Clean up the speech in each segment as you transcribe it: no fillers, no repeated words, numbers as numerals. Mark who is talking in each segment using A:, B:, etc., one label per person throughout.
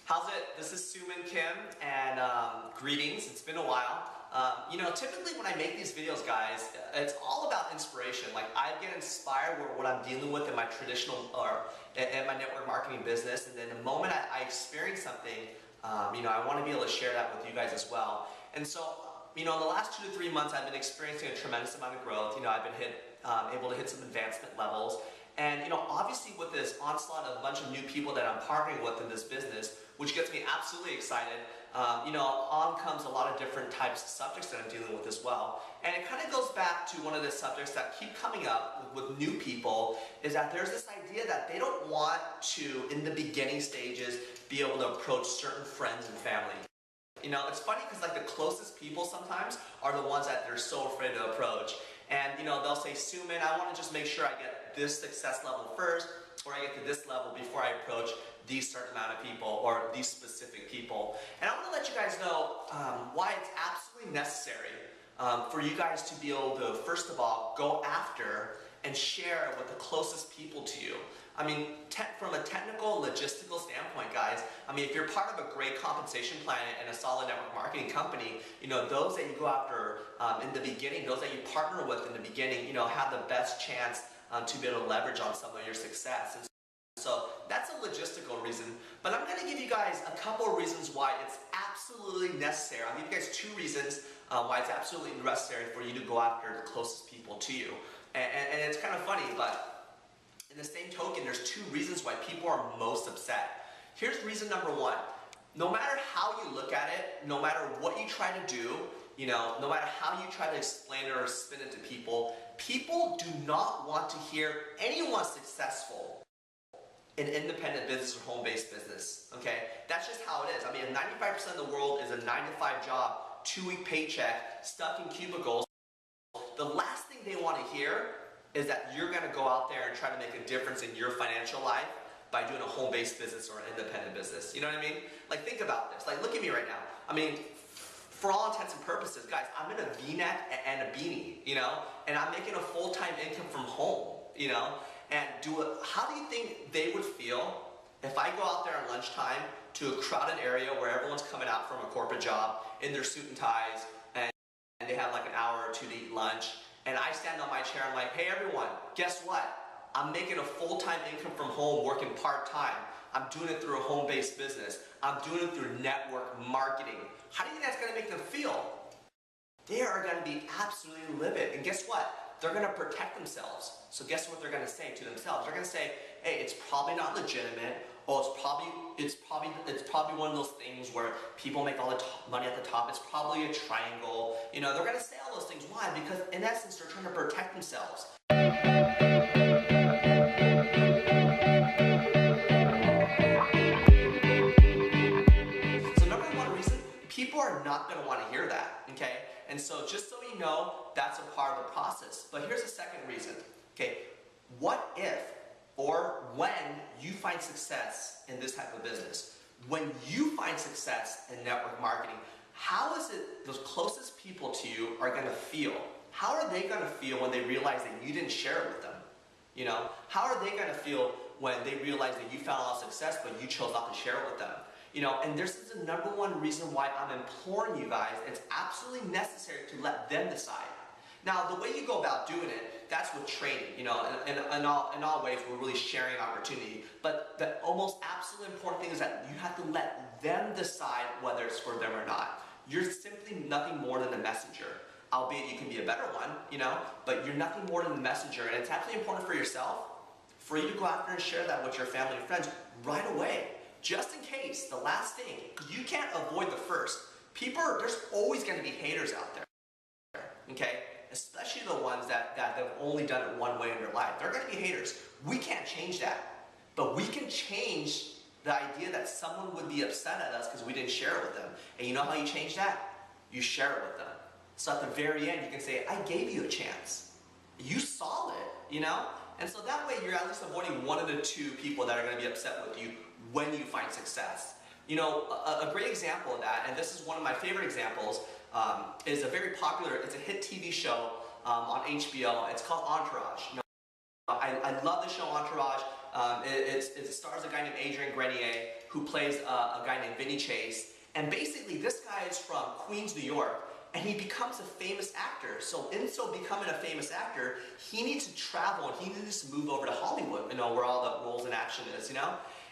A: How's it? This is Soomin-Kim, and greetings. It's been a while. Typically when I make these videos, guys, it's all about inspiration. Like, I get inspired with what I'm dealing with in my traditional or in my network marketing business, and then the moment I experience something, I want to be able to share that with you guys as well. And so, in the last 2 to 3 months, I've been experiencing a tremendous amount of growth. I've been able to hit some advancement levels. And obviously with this onslaught of a bunch of new people that I'm partnering with in this business, which gets me absolutely excited, on comes a lot of different types of subjects that I'm dealing with as well. And it kind of goes back to one of the subjects that keep coming up with new people, is that there's this idea that they don't want to, in the beginning stages, be able to approach certain friends and family. It's funny because like the closest people sometimes are the ones that they're so afraid to approach. And they'll say, Soomin, I want to just make sure I get this success level first, or I get to this level before I approach these certain amount of people or these specific people. And I want to let you guys know why it's absolutely necessary for you guys to be able to, first of all, go after and share with the closest people to you. From a technical, logistical standpoint, guys, if you're part of a great compensation plan and a solid network marketing company, those that you go after in the beginning, those that you partner with in the beginning, have the best chance to be able to leverage on some of your success. And so that's a logistical reason, but I'm going to give you guys a couple of reasons why it's absolutely necessary. I'll give you guys 2 reasons why it's absolutely necessary for you to go after the closest people to you. And it's kind of funny, but in the same token, there's 2 reasons why people are most upset. Here's reason number 1. No matter how you look at it, no matter what you try to do, no matter how you try to explain it or spin it to people, people do not want to hear anyone successful in independent business or home-based business, okay? That's just how it is. 95% of the world is a 9-to-5 job, 2-week paycheck, stuck in cubicles. The last thing they want to hear is that you're going to go out there and try to make a difference in your financial life by doing a home-based business or an independent business. You know what I mean? Like, think about this. Like, look at me right now. For all intents and purposes, guys, I'm in a V-neck and a beanie, and I'm making a full-time income from home, and how do you think they would feel if I go out there at lunchtime to a crowded area where everyone's coming out from a corporate job in their suit and ties, and they have like an hour or 2 to eat lunch, and I stand on my chair, I'm like, hey everyone, guess what? I'm making a full-time income from home, working part-time. I'm doing it through a home-based business. I'm doing it through network marketing. How do you think that's going to make them feel? They are going to be absolutely livid. And guess what? They're going to protect themselves. So guess what they're going to say to themselves? They're going to say, hey, it's probably not legitimate. Oh, it's probably one of those things where people make all the money at the top. It's probably a triangle. They're going to say all those things. Why? Because in essence, they're trying to protect themselves. People are not going to want to hear that, okay? And so just so you know, that's a part of the process. But here's a second reason, okay? What if or when you find success in this type of business, when you find success in network marketing, how is it those closest people to you are going to feel? How are they going to feel when they realize that you didn't share it with them? How are they going to feel when they realize that you found a lot of success but you chose not to share it with them? And this is the number 1 reason why I'm imploring you guys, it's absolutely necessary to let them decide. Now, the way you go about doing it, that's with training, in all ways, we're really sharing opportunity. But the almost absolutely important thing is that you have to let them decide whether it's for them or not. You're simply nothing more than a messenger. Albeit you can be a better one, but you're nothing more than a messenger. And it's absolutely important for yourself, for you to go after and share that with your family and friends right away. Just in case, the last thing, because you can't avoid the first. There's always going to be haters out there, okay? Especially the ones that have only done it one way in their life. They're going to be haters. We can't change that. But we can change the idea that someone would be upset at us because we didn't share it with them. And you know how you change that? You share it with them. So at the very end, you can say, I gave you a chance. You saw it, And so that way, you're at least avoiding one of the 2 people that are going to be upset with you when you find success. A great example of that, and this is one of my favorite examples, is it's a hit TV show on HBO. It's called Entourage. I love the show Entourage. It stars a guy named Adrian Grenier. who plays a guy named Vinny Chase. And basically, this guy is from Queens, New York, and he becomes a famous actor. So in becoming a famous actor, he needs to travel and he needs to move over to Hollywood, where all the roles in action is,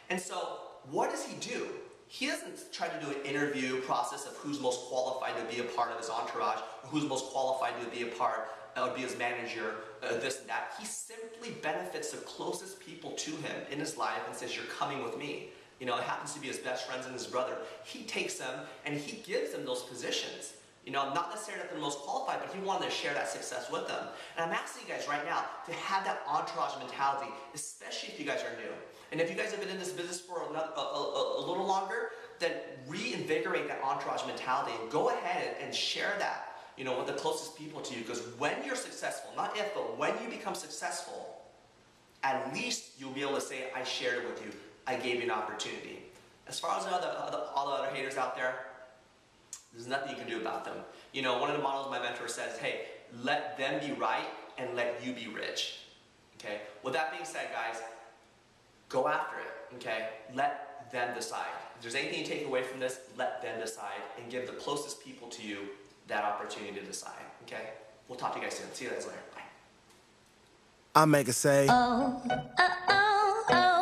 A: And so what does he do? He doesn't try to do an interview process of who's most qualified to be a part of his entourage, or who's most qualified to be a part, or be his manager, this and that. He simply benefits the closest people to him in his life and says, you're coming with me. It happens to be his best friends and his brother. He takes them and he gives them those positions. Not necessarily that they're the most qualified, but he wanted to share that success with them. And I'm asking you guys right now to have that entourage mentality, especially if you guys are new. And if you guys have been in this business for a little longer, then reinvigorate that entourage mentality and go ahead and share that, with the closest people to you. Because when you're successful, not if, but when you become successful, at least you'll be able to say, I shared it with you. I gave you an opportunity. As far as all the other haters out there, there's nothing you can do about them. One of the models my mentor says, hey, let them be right and let you be rich. Okay? With that being said, guys, go after it. Okay? Let them decide. If there's anything you take away from this, let them decide and give the closest people to you that opportunity to decide. Okay? We'll talk to you guys soon. See you guys later. Bye.
B: I make it say, oh, oh, oh, oh.